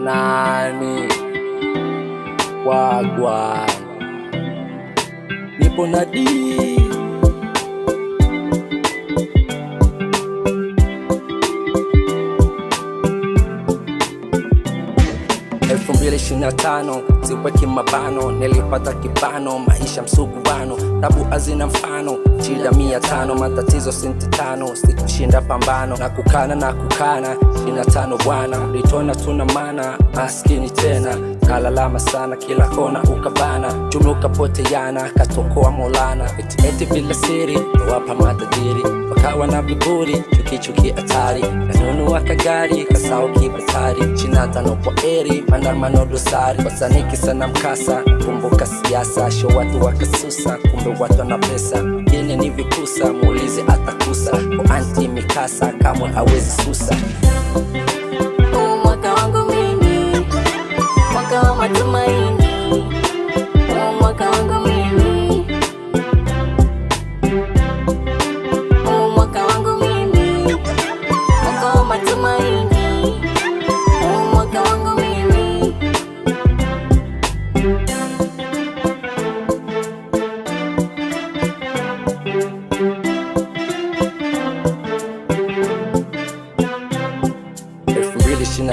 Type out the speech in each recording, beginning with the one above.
nani wagwa nipo na D 2025 siweki mabano, nilipata kibano, maisha msuguano, tabu hazina mfano, shida 500, matatizo senti 5, sikushinda pambano, na kukana 25 bwana, ulitona tuna mana, maskini tena, kalalama sana kila kona ukabana, chumi ukapoteana, katokoa Maulana, eti bila siri, wapa matajiri, wakawa na viburi, chuki atari, kanunua kagari, kasao kibatari, 25 kwa eri, mandarmano dosari, wasaniki sana mkasa, kumbuka siasa, show watu wakasusa, kumbe watu na pesa, yene ni vikusa, muulize atakusa, kwa anti mikasa, kamwe hawezi susa. Mwaka wangu mimi, mwaka wa matumaini, mwaka wangu mimi, mwaka wangu mimi, mwaka wa matumaini, mwaka wangu mimi.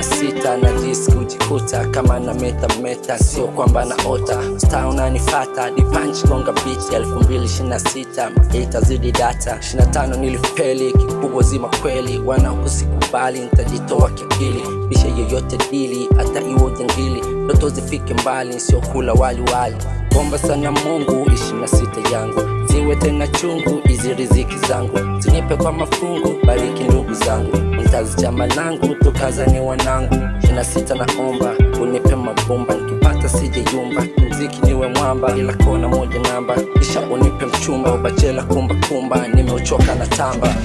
Sita na jisi kujikuta kama na meta, sio kwamba na ota star unanifata, di punch gonga beat. 2026 maita zidi data, 25 nilifeli, kikubwa zima kweli, wana usikubali, nitajitoa kipili, bisha yoyote dili, hata iwo jangili, ndoto zifike mbali, sio kula wali, bomba sana Mungu, 26 yangu, ziwe tena chungu, izi riziki zangu, zinipe kwa mafungu, bariki ndugu zangu, ntazichama nangu, tukazani wanangu, 26 naomba, unipe mabomba, nikipata sije yumba, mziki niwe mwamba, ila kona moja namba, kisha unipe mchumba, ubachela kumba, nimeuchoka na tamba.